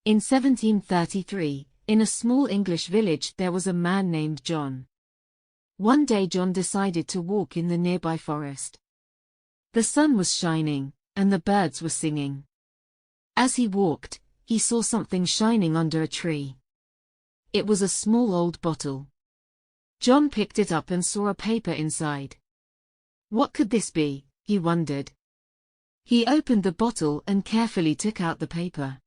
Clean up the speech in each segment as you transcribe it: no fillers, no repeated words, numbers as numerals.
In 1733, in a small English village there was a man named John. One day John decided to walk in the nearby forest. The sun was shining, and the birds were singing. As he walked, he saw something shining under a tree. It was a small old bottle. John picked it up and saw a paper inside. What could this be, he wondered. He opened the bottle and carefully took out the paper.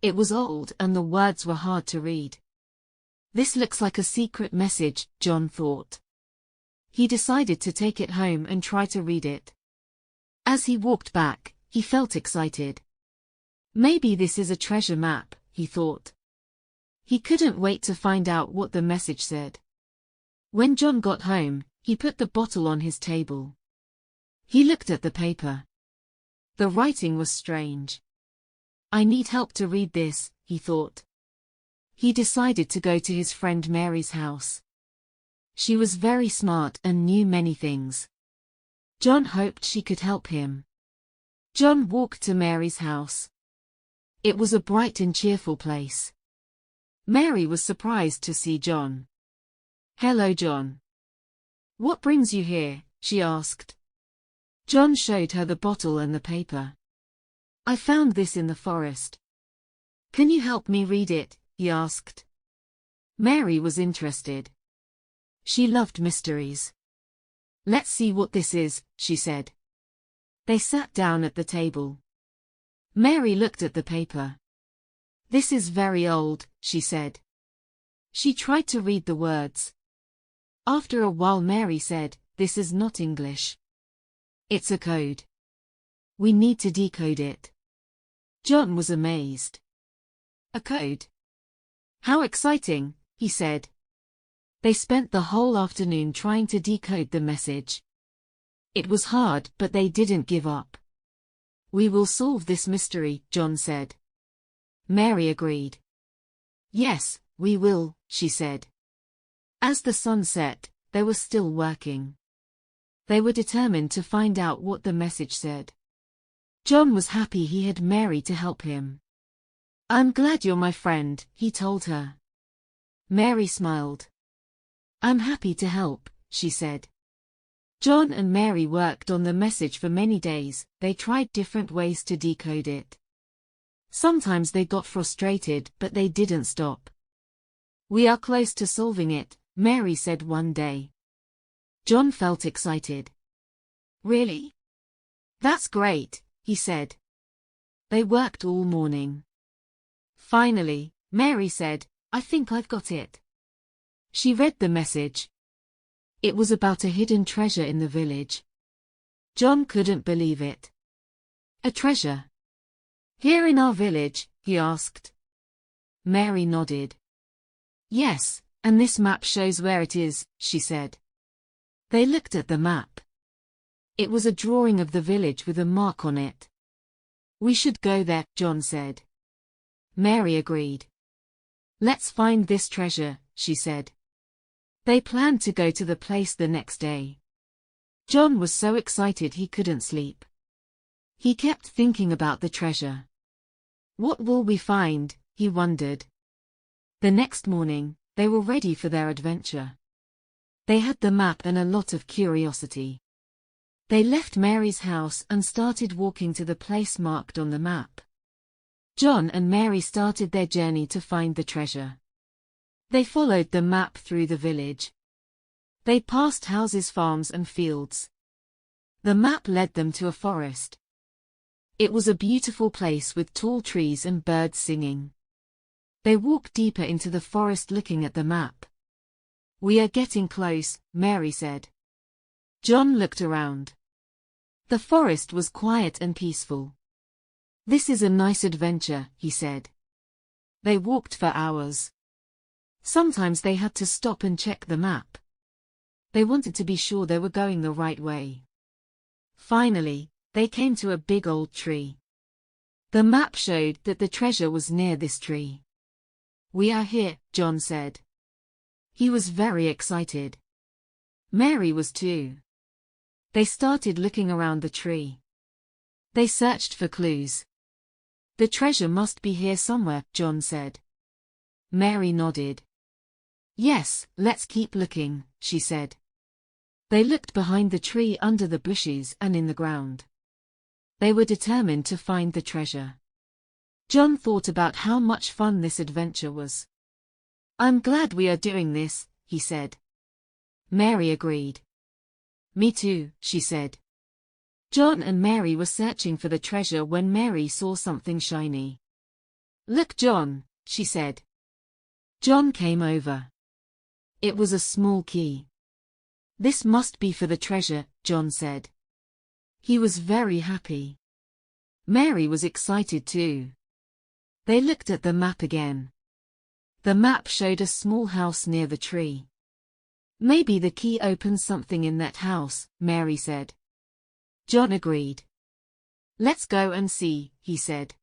It was old and the words were hard to read. This looks like a secret message, John thought. He decided to take it home and try to read it. As he walked back, he felt excited. Maybe this is a treasure map, he thought. He couldn't wait to find out what the message said. When John got home, he put the bottle on his table. He looked at the paper. The writing was strange. I need help to read this, he thought. He decided to go to his friend Mary's house. She was very smart and knew many things. John hoped she could help him. John walked to Mary's house. It was a bright and cheerful place. Mary was surprised to see John. "Hello, John. What brings you here?" she asked. John showed her the bottle and the paper. "I found this in the forest. Can you help me read it?" he asked. Mary was interested. She loved mysteries. "Let's see what this is," she said. They sat down at the table. Mary looked at the paper. "This is very old," she said. She tried to read the words. After a while Mary said, "This is not English. It's a code. We need to decode it." John was amazed. "A code? How exciting," he said. They spent the whole afternoon trying to decode the message. It was hard, but they didn't give up. "We will solve this mystery," John said. Mary agreed. "Yes, we will," she said. As the sun set, they were still working. They were determined to find out what the message said. John was happy he had Mary to help him. "I'm glad you're my friend," he told her. Mary smiled. "I'm happy to help," she said. John and Mary worked on the message for many days. They tried different ways to decode it. Sometimes they got frustrated, but they didn't stop. "We are close to solving it," Mary said one day. John felt excited. "Really? That's great," he said. They worked all morning. Finally, Mary said, "I think I've got it." She read the message. It was about a hidden treasure in the village. John couldn't believe it. "A treasure? Here in our village?" he asked. Mary nodded. "Yes, and this map shows where it is," she said. They looked at the map. It was a drawing of the village with a mark on it. "We should go there," John said. Mary agreed. "Let's find this treasure," she said. They planned to go to the place the next day. John was so excited he couldn't sleep. He kept thinking about the treasure. What will we find, he wondered. The next morning, they were ready for their adventure. They had the map and a lot of curiosity. They left Mary's house and started walking to the place marked on the map. John and Mary started their journey to find the treasure. They followed the map through the village. They passed houses, farms, and fields. The map led them to a forest. It was a beautiful place with tall trees and birds singing. They walked deeper into the forest looking at the map. "We are getting close," Mary said. John looked around. The forest was quiet and peaceful. "This is a nice adventure," he said. They walked for hours. Sometimes they had to stop and check the map. They wanted to be sure they were going the right way. Finally, they came to a big old tree. The map showed that the treasure was near this tree. "We are here," John said. He was very excited. Mary was too. They started looking around the tree. They searched for clues. The treasure must be here somewhere, John said. Mary nodded. Yes, let's keep looking, she said. They looked behind the tree, under the bushes, and in the ground. They were determined to find the treasure. John thought about how much fun this adventure was. I'm glad we are doing this, he said. Mary agreed. Me too, she said. John and Mary were searching for the treasure when Mary saw something shiny. Look, John, she said. John came over. It was a small key. This must be for the treasure, John said. He was very happy. Mary was excited too. They looked at the map again. The map showed a small house near the tree. Maybe the key opens something in that house, Mary said. John agreed. Let's go and see, he said.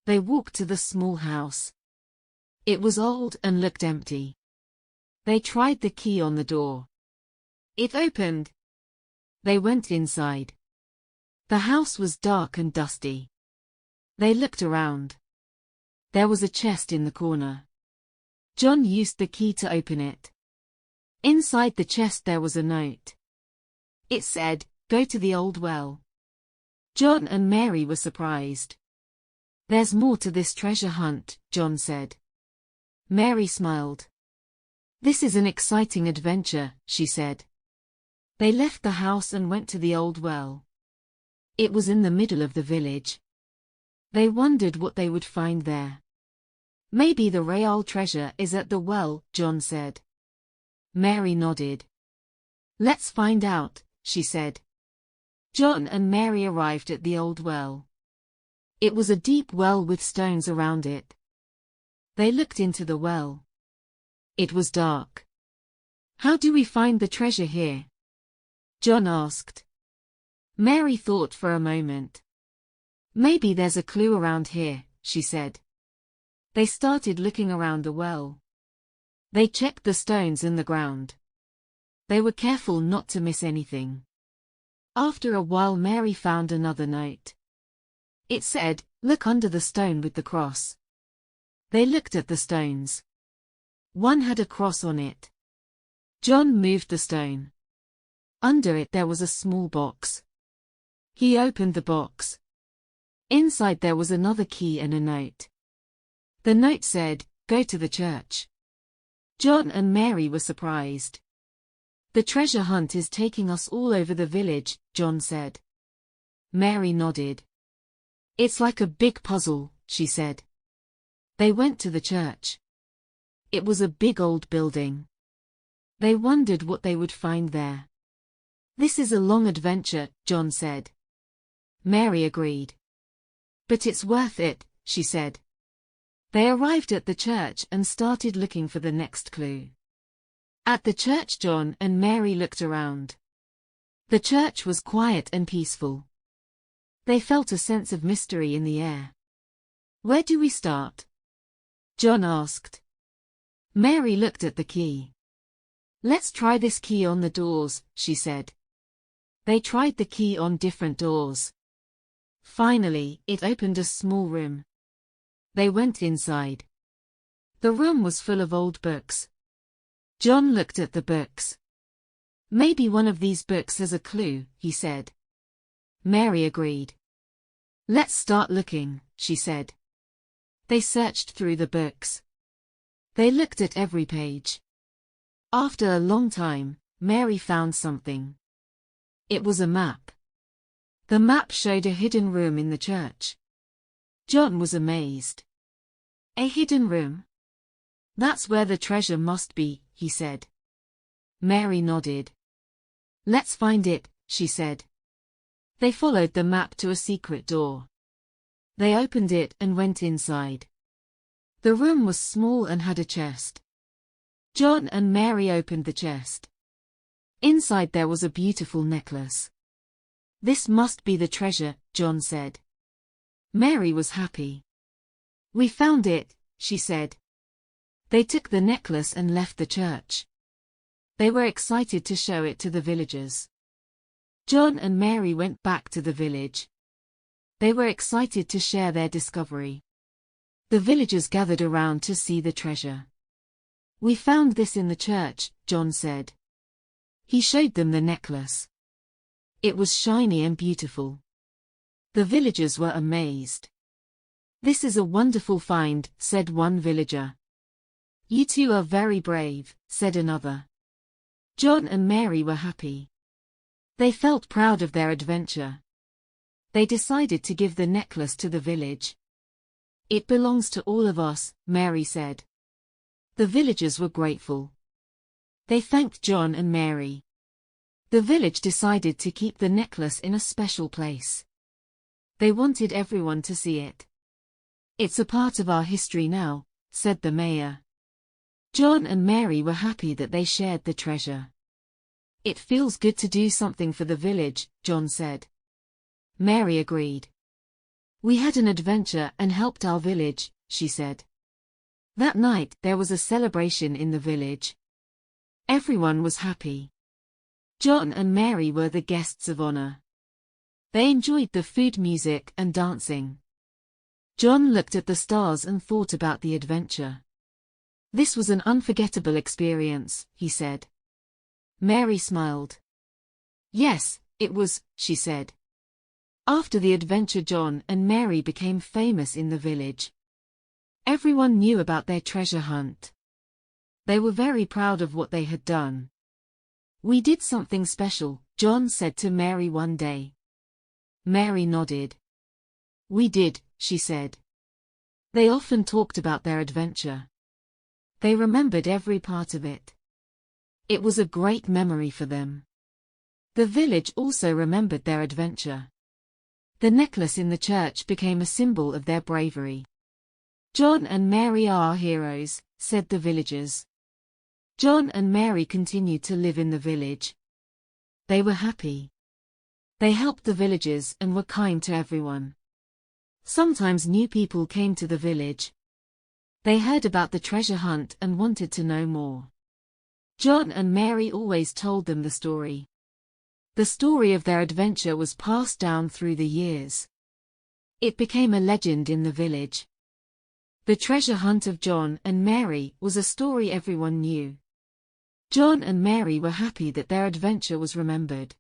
They walked to the small house. It was old and looked empty. They tried the key on the door. It opened. They went inside. The house was dark and dusty. They looked around. There was a chest in the corner. John used the key to open it. Inside the chest there was a note. It said, "Go to the old well." John and Mary were surprised. There's more to this treasure hunt, John said. Mary smiled. This is an exciting adventure, she said. They left the house and went to the old well. It was in the middle of the village. They wondered what they would find there. Maybe the real treasure is at the well, John said. Mary nodded. Let's find out, she said. John and Mary arrived at the old well. It was a deep well with stones around it. They looked into the well. It was dark. How do we find the treasure here? John asked. Mary thought for a moment. Maybe there's a clue around here, she said. They started looking around the well. They checked the stones in the ground. They were careful not to miss anything. After a while Mary found another note. It said, "Look under the stone with the cross." They looked at the stones. One had a cross on it. John moved the stone. Under it there was a small box. He opened the box. Inside there was another key and a note. The note said, "Go to the church." John and Mary were surprised. The treasure hunt is taking us all over the village, John said. Mary nodded. It's like a big puzzle, she said. They went to the church. It was a big old building. They wondered what they would find there. This is a long adventure, John said. Mary agreed. But it's worth it, she said. They arrived at the church and started looking for the next clue. At the church John and Mary looked around. The church was quiet and peaceful. They felt a sense of mystery in the air. Where do we start? John asked. Mary looked at the key. Let's try this key on the doors, she said. They tried the key on different doors. Finally, it opened a small room. They went inside. The room was full of old books. John looked at the books. Maybe one of these books has a clue, he said. Mary agreed. Let's start looking, she said. They searched through the books. They looked at every page. After a long time, Mary found something. It was a map. The map showed a hidden room in the church. John was amazed. A hidden room? That's where the treasure must be, he said. Mary nodded. Let's find it, she said. They followed the map to a secret door. They opened it and went inside. The room was small and had a chest. John and Mary opened the chest. Inside there was a beautiful necklace. This must be the treasure, John said. Mary was happy. We found it, she said. They took the necklace and left the church. They were excited to show it to the villagers. John and Mary went back to the village. They were excited to share their discovery. The villagers gathered around to see the treasure. "We found this in the church," John said. He showed them the necklace. It was shiny and beautiful. The villagers were amazed. "This is a wonderful find," said one villager. "You two are very brave," said another. John and Mary were happy. They felt proud of their adventure. They decided to give the necklace to the village. "It belongs to all of us," Mary said. The villagers were grateful. They thanked John and Mary. The village decided to keep the necklace in a special place. They wanted everyone to see it. "It's a part of our history now," said the mayor. John and Mary were happy that they shared the treasure. "It feels good to do something for the village," John said. Mary agreed. "We had an adventure and helped our village," she said. That night there was a celebration in the village. Everyone was happy. John and Mary were the guests of honor. They enjoyed the food, music, and dancing. John looked at the stars and thought about the adventure. "This was an unforgettable experience," he said. Mary smiled. "Yes, it was," she said. After the adventure, John and Mary became famous in the village. Everyone knew about their treasure hunt. They were very proud of what they had done. "We did something special," John said to Mary one day. Mary nodded. "We did," she said. They often talked about their adventure. They remembered every part of it. It was a great memory for them. The village also remembered their adventure. The necklace in the church became a symbol of their bravery. "John and Mary are our heroes," said the villagers. John and Mary continued to live in the village. They were happy. They helped the villagers and were kind to everyone. Sometimes new people came to the village. They heard about the treasure hunt and wanted to know more. John and Mary always told them the story. The story of their adventure was passed down through the years. It became a legend in the village. The treasure hunt of John and Mary was a story everyone knew. John and Mary were happy that their adventure was remembered.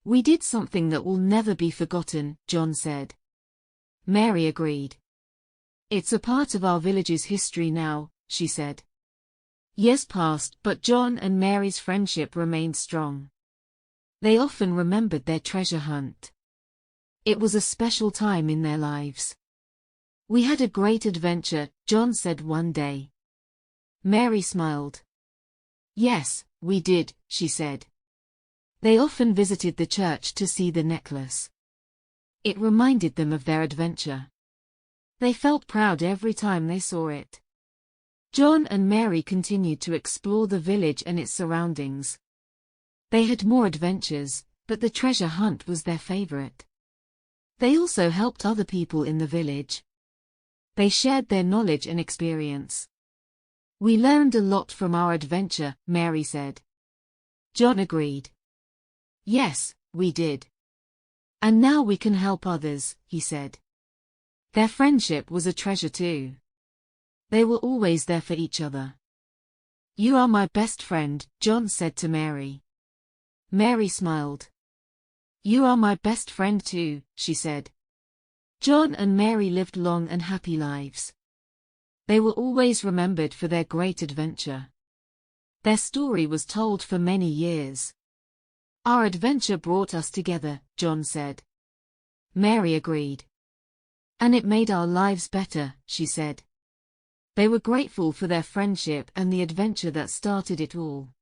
"We did something that will never be forgotten," John said. Mary agreed. "It's a part of our village's history now," she said. Years passed, but John and Mary's friendship remained strong. They often remembered their treasure hunt. It was a special time in their lives. "We had a great adventure," John said one day. Mary smiled. "Yes, we did," she said. They often visited the church to see the necklace. It reminded them of their adventure. They felt proud every time they saw it. John and Mary continued to explore the village and its surroundings. They had more adventures, but the treasure hunt was their favorite. They also helped other people in the village. They shared their knowledge and experience. "We learned a lot from our adventure," Mary said. John agreed. "Yes, we did. And now we can help others," he said. Their friendship was a treasure too. They were always there for each other. "You are my best friend," John said to Mary. Mary smiled. "You are my best friend too," she said. John and Mary lived long and happy lives. They were always remembered for their great adventure. Their story was told for many years. "Our adventure brought us together," John said. Mary agreed. "And it made our lives better," she said. They were grateful for their friendship and the adventure that started it all.